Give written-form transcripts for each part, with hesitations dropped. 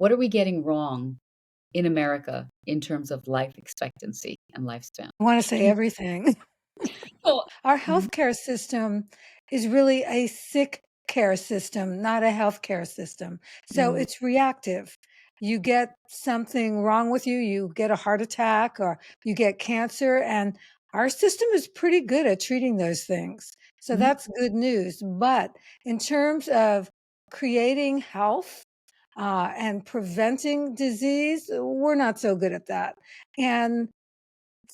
What are we getting wrong in America in terms of life expectancy and lifespan? I want to say everything. Oh, Our mhm, healthcare system is really a sick care system, not a healthcare system. So mm, it's reactive. You get something wrong with you, you get a heart attack or you get cancer, and our system is pretty good at treating those things. So mhm. that's good news. But in terms of creating health, and preventing disease, we're not so good at that. And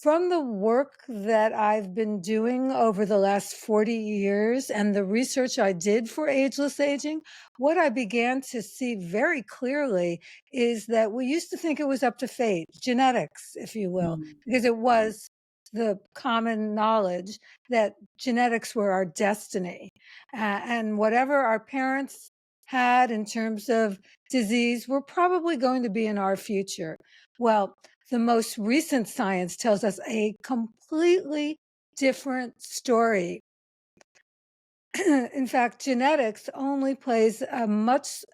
from the work that I've been doing over the last 40 years and the research I did for ageless aging, what I began to see very clearly is that we used to think it was up to fate, genetics, if you will, Mm. because it was the common knowledge that genetics were our destiny. And whatever our parents had in terms of disease, were probably going to be in our future. Well, the most recent science tells us a completely different story. In fact, genetics only plays a much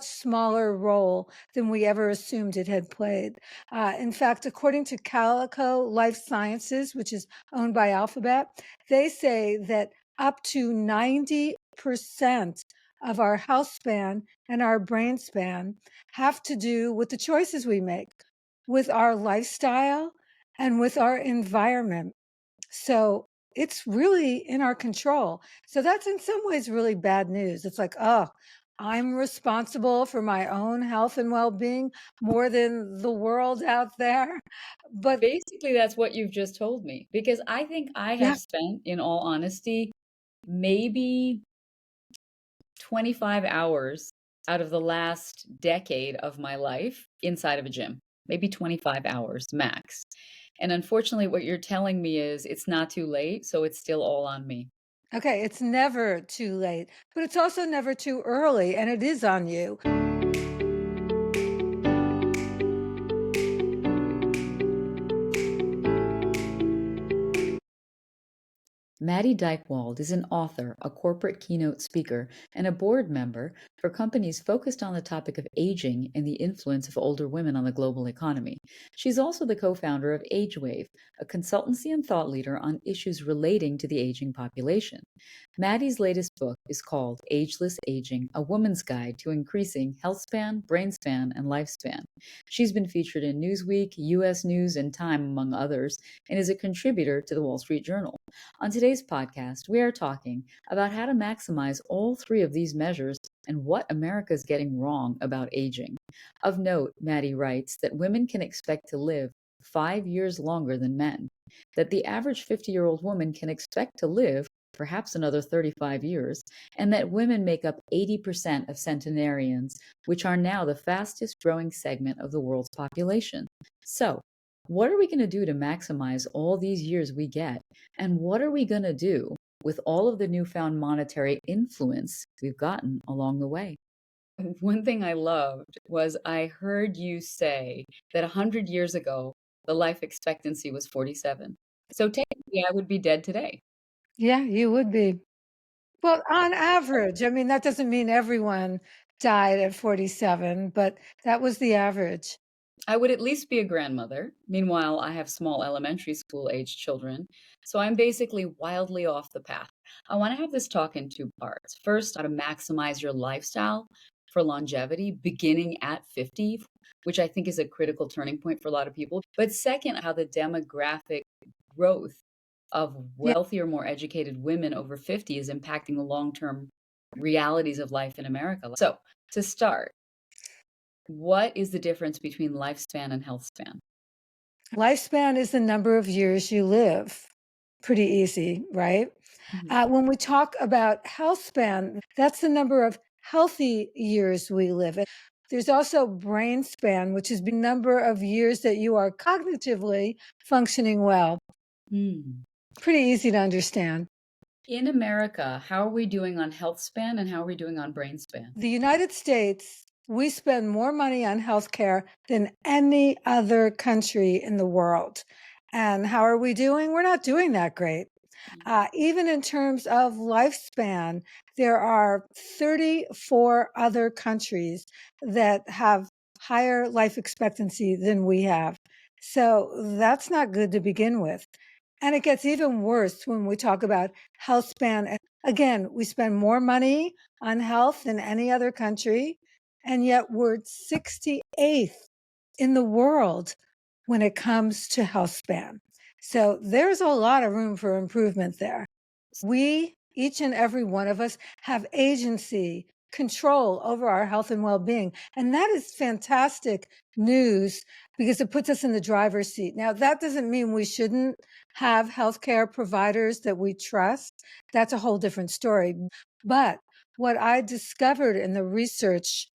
smaller role than we ever assumed it had played. In fact, according to Calico Life Sciences, which is owned by Alphabet, they say that up to 90% of our health span and our brain span have to do with the choices we make, with our lifestyle, and with our environment. So it's really in our control. So that's in some ways really bad news. It's like, oh, I'm responsible for my own health and well being more than the world out there. But Basically, that's what you've just told me, because I think I yeah, have spent, in all honesty, maybe 25 hours out of the last decade of my life inside of a gym, maybe 25 hours max. And unfortunately, what you're telling me is it's not too late, so it's still all on me. okay, it's never too late, but it's also never too early, and it is on you. Maddy Dychtwald is an author, a corporate keynote speaker, and a board member for companies focused on the topic of aging and the influence of older women on the global economy. She's also the co founder of AgeWave, a consultancy and thought leader on issues relating to the aging population. Maddie's latest book is called Ageless Aging, A Woman's Guide to Increasing Health Span, Brain Span, and Lifespan. She's been featured in Newsweek, US News, and Time, among others, and is a contributor to the Wall Street Journal. On today's podcast, we are talking about how to maximize all three of these measures and what America is getting wrong about aging. Of note, Maddie writes that women can expect to live 5 years longer than men, that the average 50-year-old woman can expect to live perhaps another 35 years, and that women make up 80% of centenarians, which are now the fastest growing segment of the world's population. So, what are we going to do to maximize all these years we get? And what are we going to do with all of the newfound monetary influence we've gotten along the way? One thing I loved was I heard you say that 100 years ago, the life expectancy was 47. So technically, I would be dead today. Yeah, you would be. Well, on average, I mean, that doesn't mean everyone died at 47, but that was the average. I would at least be a grandmother. Meanwhile, I have small elementary school age children. So I'm basically wildly off the path. I want to have this talk in two parts. First, how to maximize your lifestyle for longevity beginning at 50, which I think is a critical turning point for a lot of people. But second, how the demographic growth of Yeah. wealthier, more educated women over 50 is impacting the long term realities of life in America. So, to start, what is the difference between lifespan and health span? Lifespan is the number of years you live. Pretty easy, right? Mhm. When we talk about health span, that's the number of healthy years we live. There's also brain span, which is the number of years that you are cognitively functioning well. Mm. Pretty easy to understand. In America, how are we doing on health span and how are we doing on brain span? The United States, we spend more money on healthcare than any other country in the world. And how are we doing? We're not doing that great. Yeah. Even in terms of lifespan, there are 34 other countries that have higher life expectancy than we have. So that's not good to begin with. And it gets even worse when we talk about health span. Again, we spend more money on health than any other country, and yet we're 68th in the world when it comes to health span. So there's a lot of room for improvement there. We, each and every one of us, have agency, control over our health and well being. And that is fantastic news because it puts us in the driver's seat. Now, that doesn't mean we shouldn't have healthcare providers that we trust. That's a whole different story. But what I discovered in the research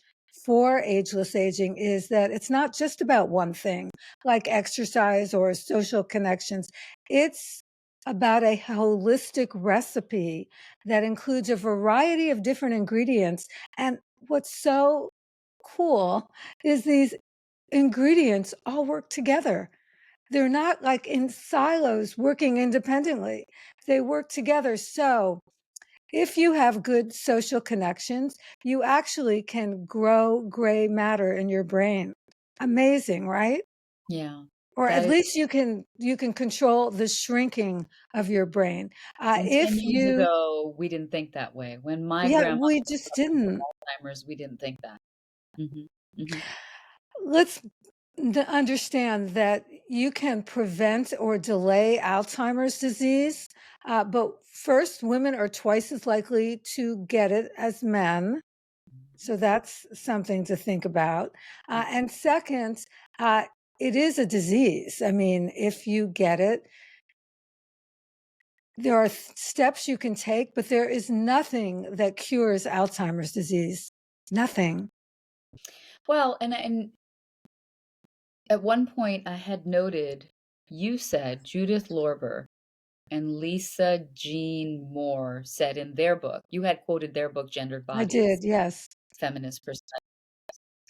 for ageless aging is that it's not just about one thing like exercise or social connections. It's about a holistic recipe that includes a variety of different ingredients. And what's so cool is these ingredients all work together. They're not like in silos working independently, they work together. So, if you have good social connections, you actually can grow gray matter in your brain. Amazing, right? Yeah. Or That at is, least you can control the shrinking of your brain. and 10 If years you ago, we didn't think that way. When my Yeah, grandmother we was just suffering from didn't. Alzheimer's, we didn't think that. Hmm. Hmm. Let's understand that you can prevent or delay Alzheimer's disease, but first, women are twice as likely to get it as men. So that's something to think about. And second, uh, it is a disease. I mean, if you get it, there are steps you can take, but there is nothing that cures Alzheimer's disease. Nothing. Well, and at one point I had noted you said Judith Lorber and Lisa Jean Moore said in their book, you had quoted their book, Gendered I Bodies, did, yes. Feminist Perspective.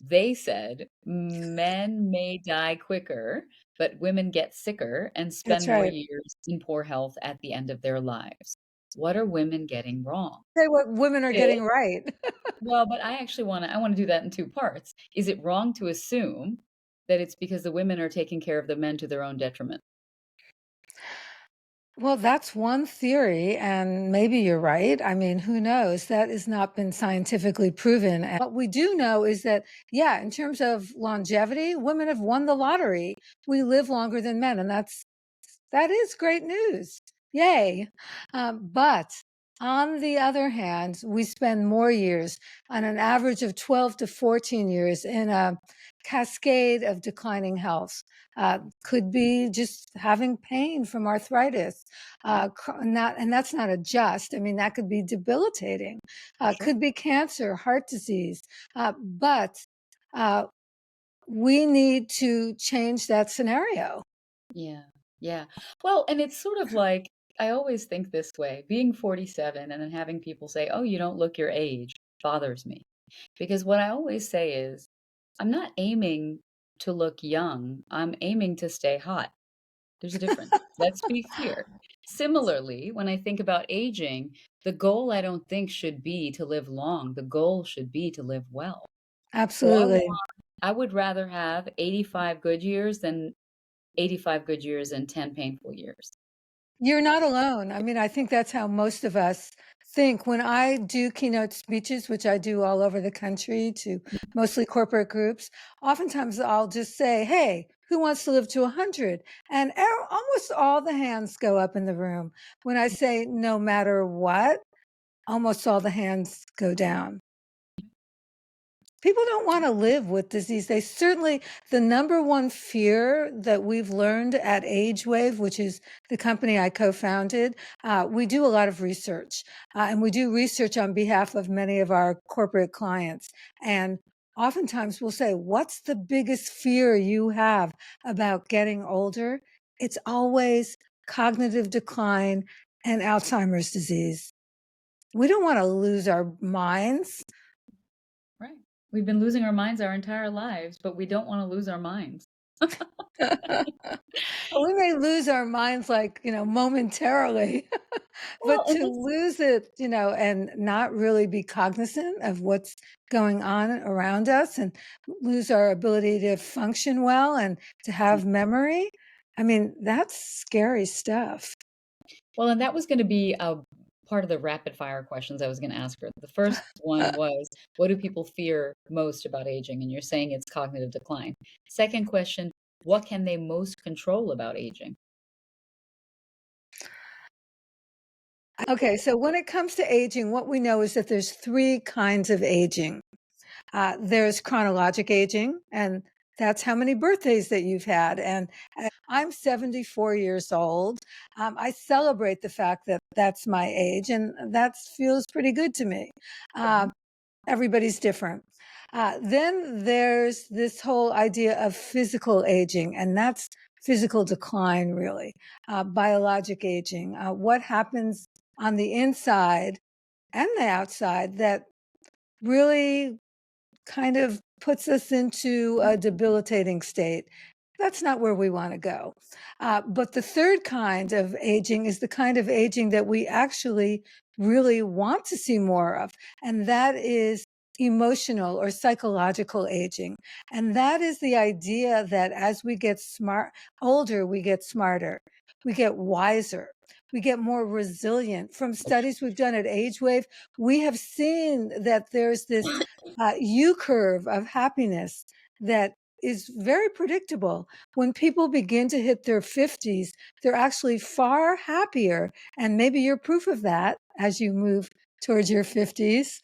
They said men may die quicker, but women get sicker and That's spend more right. years in poor health at the end of their lives. What are women getting wrong? Say what women are It, getting right. well, but I want to do that in two parts. Is it wrong to assume that it's because the women are taking care of the men to their own detriment? Well, that's one theory, and maybe you're right. I mean, who knows? That has not been scientifically proven. And what we do know is that, yeah, in terms of longevity, women have won the lottery. We live longer than men, and that is great news. Yay. But on the other hand, we spend more years, on an average of 12 to 14 years, in a cascade of declining health. Could be just having pain from arthritis. And that's not a just. I mean, that could be debilitating. Sure. Could be cancer, heart disease. But uh, we need to change that scenario. Yeah. Yeah. Well, and it's sort of like I always think this way, being 47 and then having people say, "Oh, you don't look your age," bothers me. Because what I always say is, I'm not aiming to look young. I'm aiming to stay hot. There's a difference. Let's be clear. Similarly, when I think about aging, the goal I don't think should be to live long. The goal should be to live well. So Absolutely. I would rather have 85 good years than 85 good years and 10 painful years. You're not alone. I mean, I think that's how most of us think. When I do keynote speeches, which I do all over the country to mostly corporate groups, oftentimes I'll just say, "Hey, who wants to live to 100?" And almost all the hands go up in the room. When I say no matter what, almost all the hands go down. People don't want to live with disease. They certainly, the number one fear that we've learned at AgeWave, which is the company I co-founded, we do a lot of research, and we do research on behalf of many of our corporate clients. And oftentimes we'll say, "What's the biggest fear you have about getting older?" It's always cognitive decline and Alzheimer's disease. We don't want to lose our minds. Right. We've been losing our minds our entire lives, but we don't want to lose our minds. We may lose our minds like, momentarily, Well, but and to that's lose it, and not really be cognizant of what's going on around us and lose our ability to function well and to have memory. I mean, that's scary stuff. well, and that was gonna be a part of the rapid fire questions I was gonna ask her. The first one was, what do people fear most about aging? And you're saying it's cognitive decline. Second question, what can they most control about aging? Okay, so when it comes to aging, what we know is that there's three kinds of aging. There's chronologic aging, and that's how many birthdays that you've had. And I'm 74 years old. I celebrate the fact that that's my age, and that feels pretty good to me. Okay. Everybody's different. Then there's this whole idea of physical aging, and that's physical decline, really, biologic aging. What happens on the inside and the outside that really kind of puts us into a debilitating state. That's not where we want to go. But the third kind of aging is the kind of aging that we actually really want to see more of, and that is emotional or psychological aging. And that is the idea that as we get older, we get smarter, we get wiser, we get more resilient. From studies we've done at AgeWave, we have seen that there's this U curve of happiness that is very predictable. When people begin to hit their 50s, they're actually far happier. And maybe you're proof of that as you move towards your 50s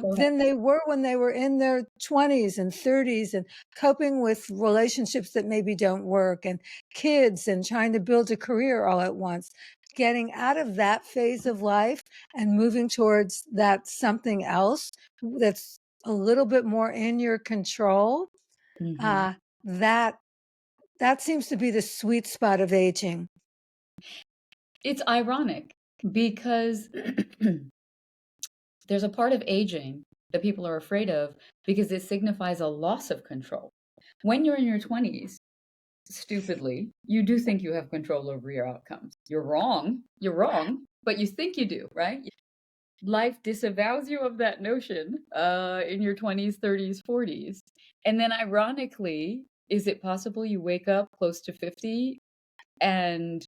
Go ahead. than they were when they were in their 20s and 30s and coping with relationships that maybe don't work and kids and trying to build a career all at once. Getting out of that phase of life and moving towards that something else that's a little bit more in your control, Mhm. uh, that that seems to be the sweet spot of aging. It's ironic because there's a part of aging that people are afraid of because it signifies a loss of control. When you're in your 20s, stupidly, you do think you have control over your outcomes. You're wrong, but you think you do, right? Life disavows you of that notion in your 20s, 30s, 40s. And then, ironically, is it possible you wake up close to 50 and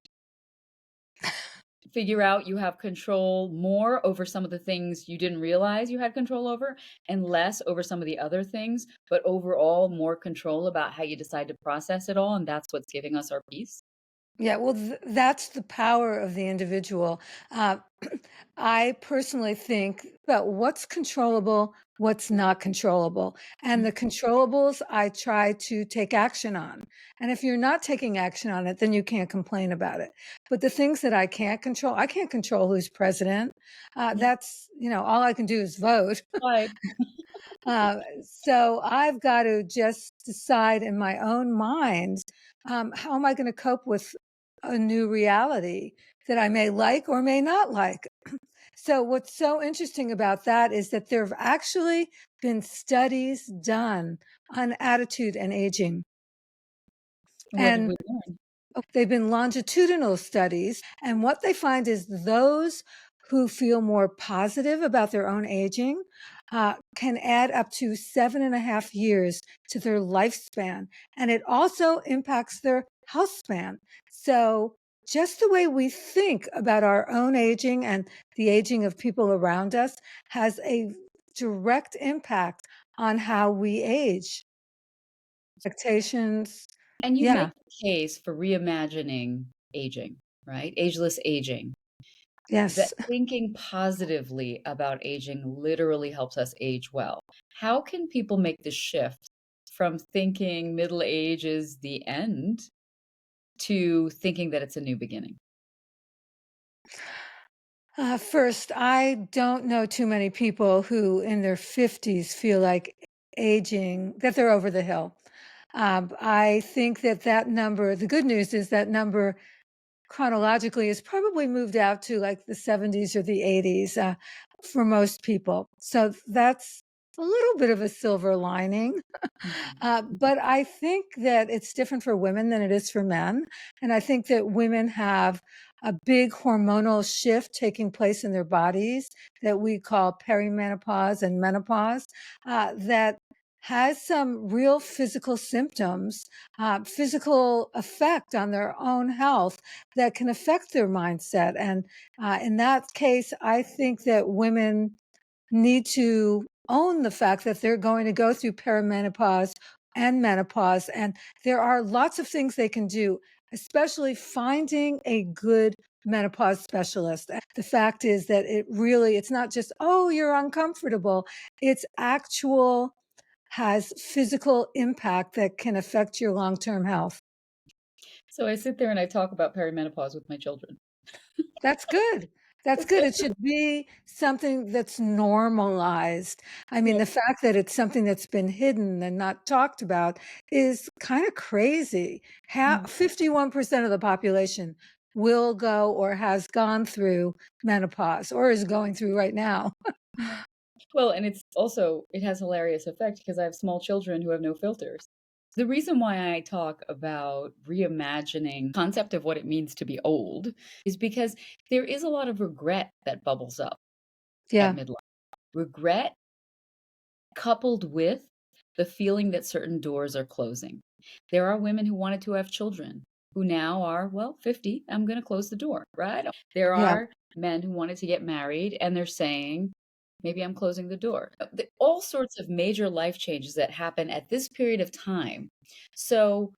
figure out you have control more over some of the things you didn't realize you had control over and less over some of the other things, but overall more control about how you decide to process it all? And that's what's giving us our peace. Yeah, well, that's the power of the individual. Uh, I personally think about what's controllable, what's not controllable. And the controllables I try to take action on. And if you're not taking action on it, then you can't complain about it. But the things that I can't control who's president. Yeah. That's, all I can do is vote. Right. So I've got to just decide in my own mind, how am I going to cope with a new reality that I may like or may not like. So what's so interesting about that is that there have actually been studies done on attitude and aging. What did And we learn? they've been longitudinal studies, and what they find is those who feel more positive about their own aging can add up to 7.5 years to their lifespan. And it also impacts their health span. So, just the way we think about our own aging and the aging of people around us has a direct impact on how we age. Expectations. And you make Yeah. the case for reimagining aging, right? Ageless aging. That Yes. thinking positively about aging literally helps us age well. How can people make the shift from thinking middle age is the end to thinking that it's a new beginning? First, I don't know too many people who in their 50s feel like aging, that they're over the hill. I think that number, the good news is that number chronologically is probably moved out to like the 70s or the 80s for most people. So that's a little bit of a silver lining. Mhm. But I think that it's different for women than it is for men. And I think that women have a big hormonal shift taking place in their bodies that we call perimenopause and menopause, that has some real physical symptoms, physical effect on their own health that can affect their mindset. And in that case, I think that women need to own the fact that they're going to go through perimenopause and menopause. And there are lots of things they can do, especially finding a good menopause specialist. The fact is that it's not just, oh, you're uncomfortable. It's actual, has physical impact that can affect your long-term health. So I sit there and I talk about perimenopause with my children. That's good. That's good. It should be something that's normalized. I mean, Yeah. the fact that it's something that's been hidden and not talked about is kind of crazy. Mm. 51% of the population will go or has gone through menopause or is going through right now. Well, and it's also it has hilarious effect because I have small children who have no filters. The reason why I talk about reimagining concept of what it means to be old is because there is a lot of regret that bubbles up at Yeah. midlife. Regret coupled with the feeling that certain doors are closing. There are women who wanted to have children who now are, well, 50, I'm going to close the door, right? There Yeah. are men who wanted to get married and they're saying, maybe I'm closing the door. All sorts of major life changes that happen at this period of time. So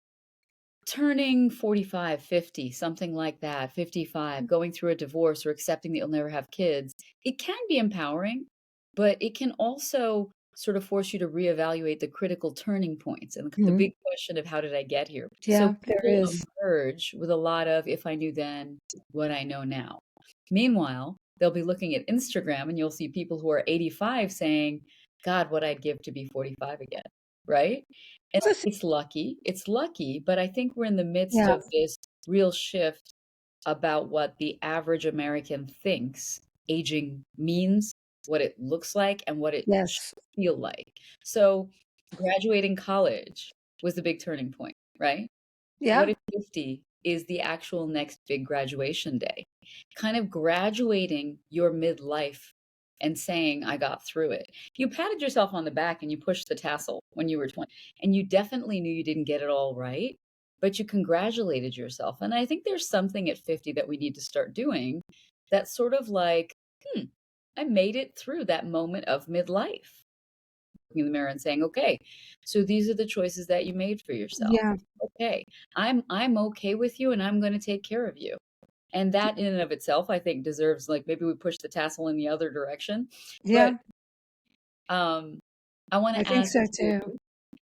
turning 45, 50, something like that, 55, going through a divorce or accepting that you'll never have kids, it can be empowering, but it can also sort of force you to reevaluate the critical turning points and the Mhm. big question of how did I get here? So Yeah, there people is. emerge with a lot of if I knew then what I know now. Meanwhile, they'll be looking at Instagram and you'll see people who are 85 saying, God, what I'd give to be 45 again, right? And it's lucky, but I think we're in the midst Yeah. of this real shift about what the average American thinks aging means, what it looks like, and what it should Yes. feel like. So graduating college was the big turning point, right? What Yeah. if 50 is the actual next big graduation day? Kind of graduating your midlife and saying, I got through it. You patted yourself on the back and you pushed the tassel when you were 20, and you definitely knew you didn't get it all right, but you congratulated yourself. And I think there's something at 50 that we need to start doing that's sort of like, hmm, I made it through that moment of midlife. Looking in the mirror and saying, okay, so these are the choices that you made for yourself. Yeah. Okay, I'm okay with you and I'm going to take care of you. And that in and of itself, I think deserves like maybe we push the tassel in the other direction. But Yeah. um, I want I to think ask so you too.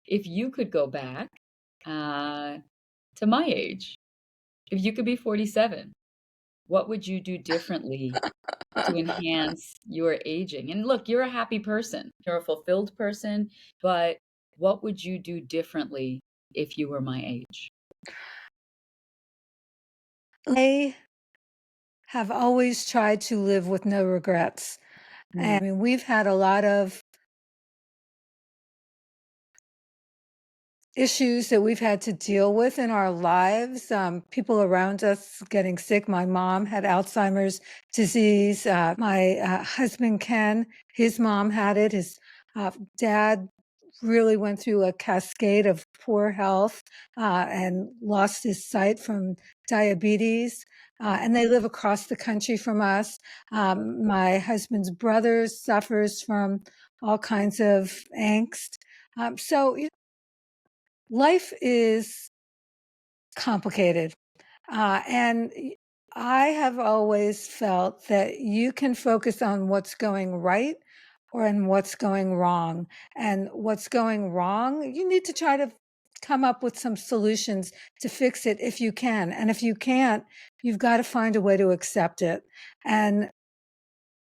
if you could go back uh, to my age, if you could be 47, what would you do differently to enhance your aging? And look, you're a happy person, you're a fulfilled person, but what would you do differently if you were my age? I have always tried to live with no regrets. Mm, And I mean, we've had a lot of issues that we've had to deal with in our lives. People around us getting sick. My mom had Alzheimer's disease. My husband, Ken, his mom had it. His dad really went through a cascade of poor health and lost his sight from diabetes. And they live across the country from us. My husband's brother suffers from all kinds of angst. So life is complicated. And I have always felt that you can focus on what's going right or on what's going wrong. And what's going wrong, you need to try to come up with some solutions to fix it if you can. And if you can't, you've got to find a way to accept it. And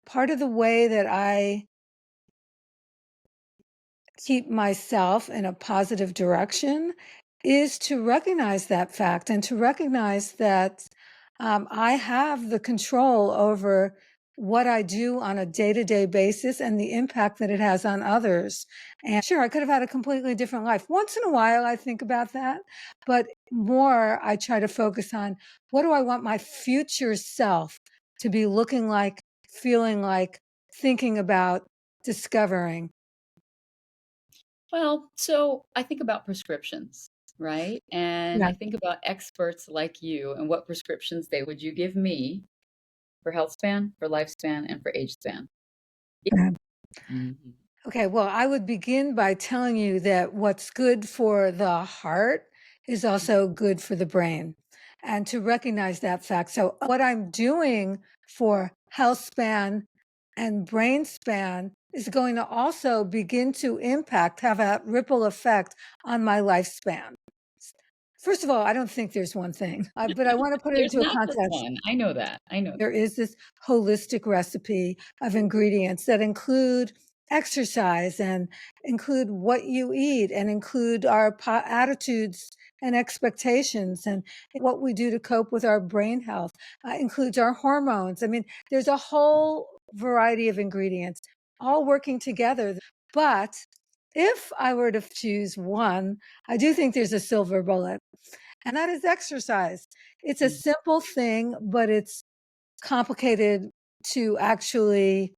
part of the way that I keep myself in a positive direction is to recognize that fact and to recognize that I have the control over what I do on a day-to-day basis and the impact that it has on others. And sure, I could have had a completely different life. Once in a while, I think about that, but more I try to focus on what do I want my future self to be looking like, feeling like, thinking about, discovering. Well, so I think about prescriptions, right? And Yeah. I think about experts like you and what prescriptions they would you give me for health span, for lifespan, and for age span. Yeah. Mhm. Okay, well, I would begin by telling you that what's good for the heart is also good for the brain, and to recognize that fact. So, what I'm doing for health span and brain span is going to also begin to impact, have a ripple effect on my lifespan. First of all, I don't think there's one thing, but I want to put it There's into a not just context. one. I know that. I know There that. is this holistic recipe of ingredients that include exercise and include what you eat and include our attitudes and expectations and what we do to cope with our brain health, includes our hormones. I mean, there's a whole variety of ingredients all working together. But if I were to choose one, I do think there's a silver bullet, and that is exercise. It's a Mm, simple thing, but it's complicated to actually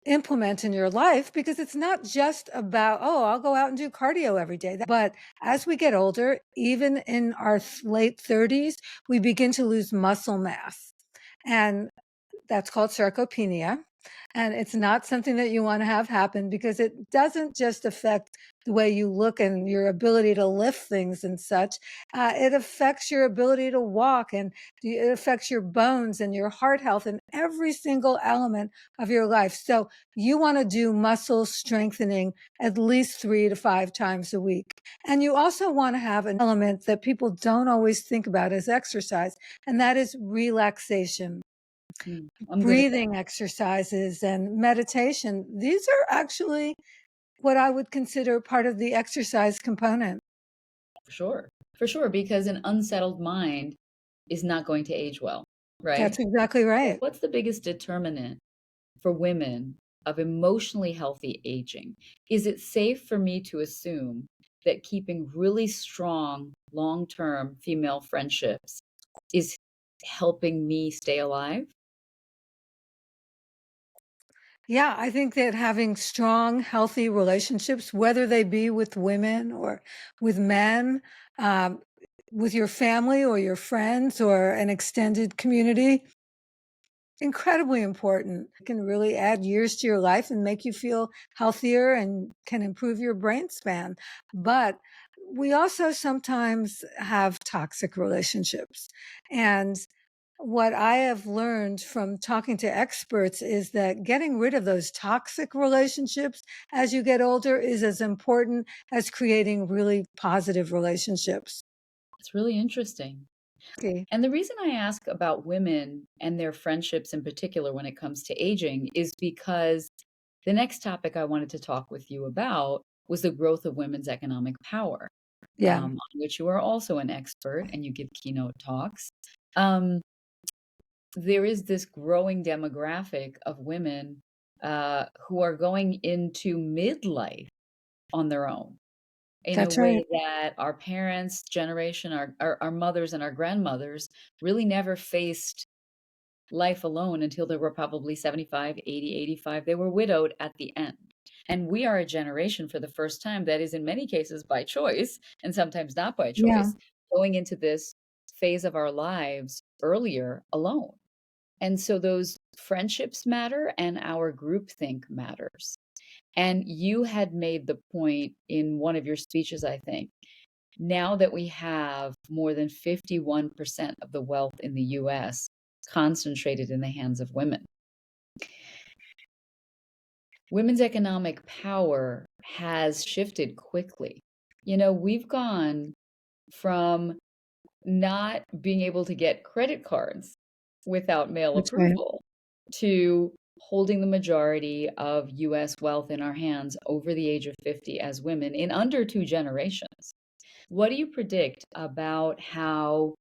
implement in your life because it's not just about, oh, I'll go out and do cardio every day. But as we get older, even in our late 30s, we begin to lose muscle mass. And that's called sarcopenia. And it's not something that you want to have happen because it doesn't just affect the way you look and your ability to lift things and such. It affects your ability to walk, and it affects your bones and your heart health and every single element of your life. So you want to do muscle strengthening at least 3 to 5 times a week. And you also want to have an element that people don't always think about as exercise, and that is relaxation. I'm good at that Breathing exercises and meditation. These are actually what I would consider part of the exercise component. for sure. For sure, because an unsettled mind is not going to age well, right? That's exactly So right. what's the biggest determinant for women of emotionally healthy aging? Is it safe for me to assume that keeping really strong long-term female friendships is helping me stay alive? Yeah, I think that having strong, healthy relationships, whether they be with women or with men, um, with your family or your friends or an extended community, incredibly important. It can really add years to your life and make you feel healthier and can improve your brain span. But we also sometimes have toxic relationships. And what I have learned from talking to experts is that getting rid of those toxic relationships as you get older is as important as creating really positive relationships. It's really interesting. Okay. And the reason I ask about women and their friendships in particular when it comes to aging is because the next topic I wanted to talk with you about was the growth of women's economic power, Yeah, on which you are also an expert and you give keynote talks. Um, there is this growing demographic of women who are going into midlife on their own in a that's right. way that our parents' generation, our mothers and our grandmothers really never faced life alone until they were probably 75, 80, 85. They were widowed at the end. And we are a generation for the first time that is in many cases by choice and sometimes not by Yeah. choice, going into this phase of our lives earlier alone. And so those friendships matter and our groupthink matters. And you had made the point in one of your speeches, I think, now that we have more than 51% of the wealth in the US concentrated in the hands of women, women's economic power has shifted quickly. You know, we've gone from not being able to get credit cards without male That's right. approval to holding the majority of US wealth in our hands over the age of 50 as women in under 2 generations. What do you predict about how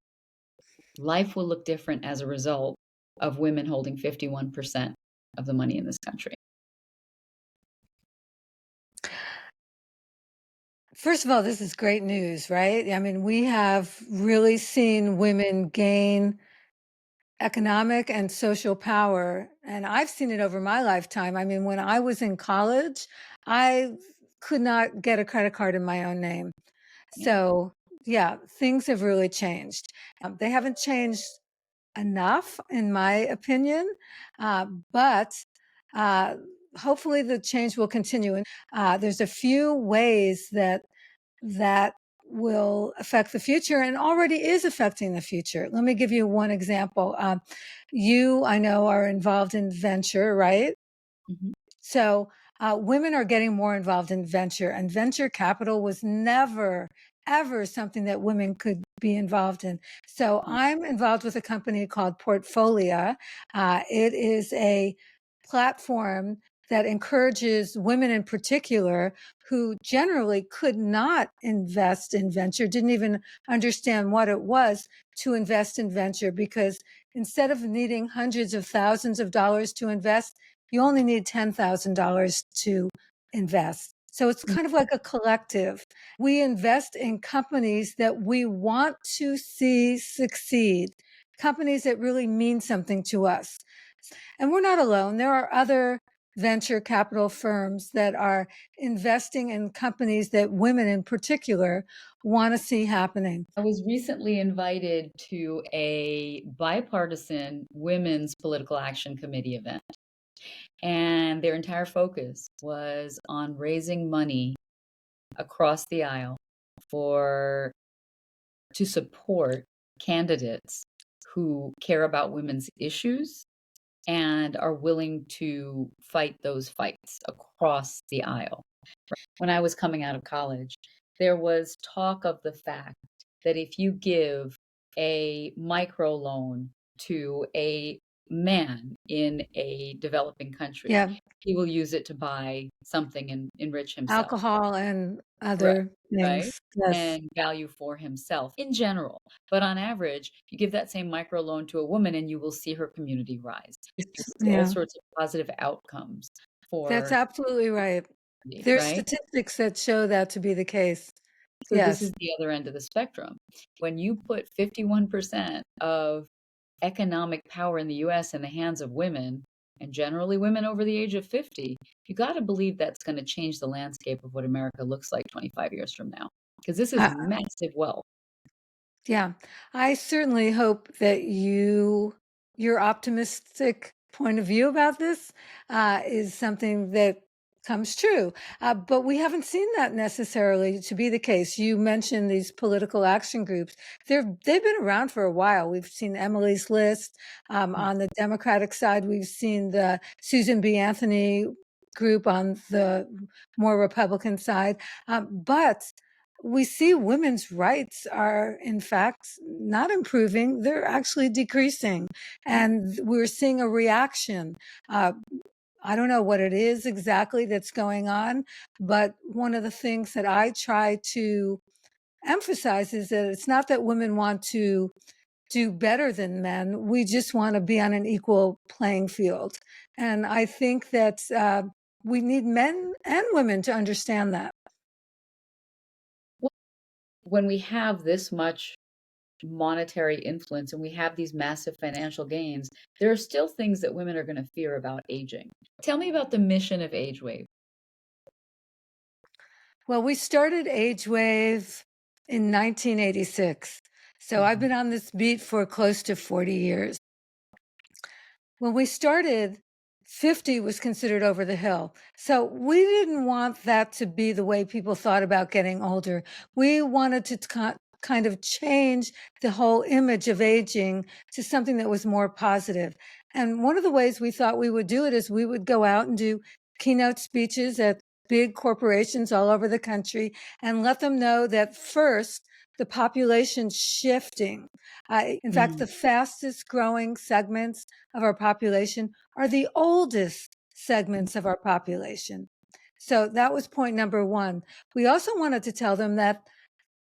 life will look different as a result of women holding 51%? of the money in this country. First of all, this is great news, right? I mean, we have really seen women gain economic and social power, and I've seen it over my lifetime. I mean, when I was in college, I could not get a credit card in my own name. Yeah. So, yeah, things have really changed. They haven't changed enough, in my opinion, but uh, hopefully the change will continue. And there's a few ways that will affect the future and already is affecting the future. Let me give you one example. You, I know, are involved in venture, right? Mhm. So women are getting more involved in venture, and venture capital was never, ever something that women could be involved in. So I'm involved with a company called Portfolia. It is a platform that encourages women in particular who generally could not invest in venture, didn't even understand what it was to invest in venture, because instead of needing hundreds of thousands of dollars to invest, you only need $10,000 to invest. So it's kind of like a collective. We invest in companies that we want to see succeed, companies that really mean something to us. And we're not alone. There are other venture capital firms that are investing in companies that women in particular want to see happening. I was recently invited to a bipartisan women's political action committee event, and their entire focus was on raising money across the aisle for to support candidates who care about women's issues and are willing to fight those fights across the aisle. When I was coming out of college, there was talk of the fact that if you give a microloan to a man in a developing country, Yeah, he will use it to buy something and enrich himself. alcohol and Right, other right, things. Yes, and value for himself in general. But on average, you give that same microloan to a woman and you will see her community rise. You'll see all yeah. sorts of positive outcomes That's for absolutely right. me, There's right? statistics that show that to be the case. So this Yes. is the other end of the spectrum. When you put 51% of economic power in the US in the hands of women, and generally women over the age of 50, you gotta believe that's gonna change the landscape of what America looks like 25 years from now, because this is Uh, massive wealth. yeah. I certainly hope that your optimistic point of view about this is something that comes true. But we haven't seen that necessarily to be the case. You mentioned these political action groups. They've been around for a while. We've seen Emily's List. On the Democratic side, we've seen the Susan B. Anthony group on the more Republican side. But we see women's rights are, in fact, not improving. They're actually decreasing. And we're seeing a reaction. Uh, I don't know what it is exactly that's going on, but one of the things that I try to emphasize is that it's not that women want to do better than men. We just want to be on an equal playing field. And I think that we need men and women to understand that. When we have this much monetary influence and we have these massive financial gains, there are still things that women are going to fear about aging. Tell me about the mission of AgeWave. Well, we started Age Wave in 1986. So I've Mhm. been on this beat for close to 40 years. When we started, 50 was considered over the hill. So we didn't want that to be the way people thought about getting older. We wanted to kind of change the whole image of aging to something that was more positive. And one of the ways we thought we would do it is we would go out and do keynote speeches at big corporations all over the country and let them know that first, the population's shifting. In fact, Mm. the fastest growing segments of our population are the oldest segments of our population. So that was point number one. We also wanted to tell them that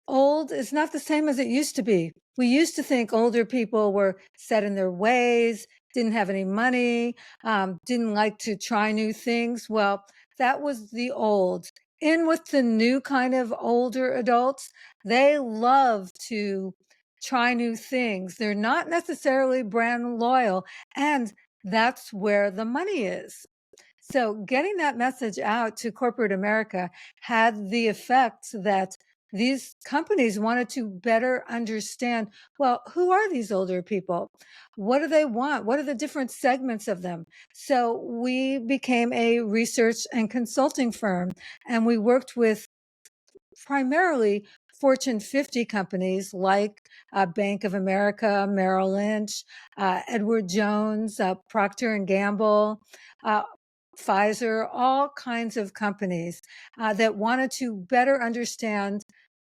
old is not the same as it used to be. We used to think older people were set in their ways, didn't have any money, didn't like to try new things. Well, that was the old. In with the new kind of older adults, they love to try new things. They're not necessarily brand loyal, and that's where the money is. So getting that message out to corporate America had the effect that these companies wanted to better understand, well, who are these older people? What do they want? What are the different segments of them? So we became a research and consulting firm, and we worked with primarily Fortune 50 companies like Bank of America, Merrill Lynch, Edward Jones, Procter and Gamble, uh, Pfizer, all kinds of companies that wanted to better understand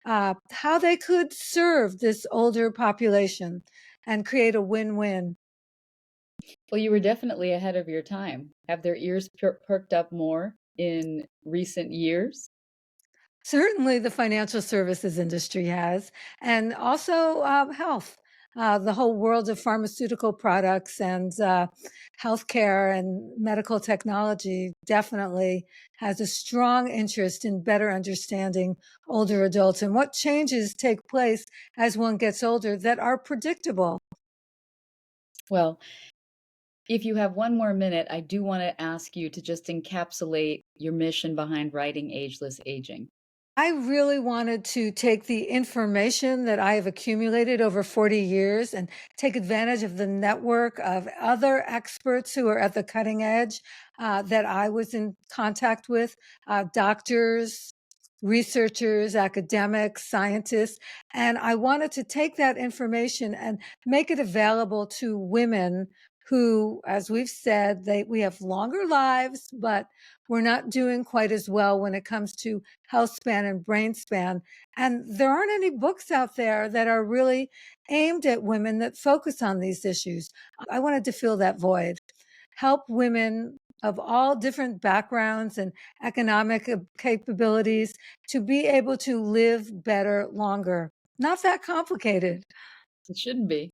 how they could serve this older population and create a win-win. Well, you were definitely ahead of your time. Have their ears perked up more in recent years? Certainly, the financial services industry has, and also health. The whole world of pharmaceutical products and healthcare and medical technology definitely has a strong interest in better understanding older adults and what changes take place as one gets older that are predictable. Well, if you have one more minute, I do want to ask you to just encapsulate your mission behind writing Ageless Aging. I really wanted to take the information that I have accumulated over 40 years and take advantage of the network of other experts who are at the cutting edge that I was in contact with, doctors, researchers, academics, scientists. And I wanted to take that information and make it available to women who, as we've said, we have longer lives, but we're not doing quite as well when it comes to health span and brain span. And there aren't any books out there that are really aimed at women that focus on these issues. I wanted to fill that void, help women of all different backgrounds and economic capabilities to be able to live better longer. Not that complicated. It shouldn't be.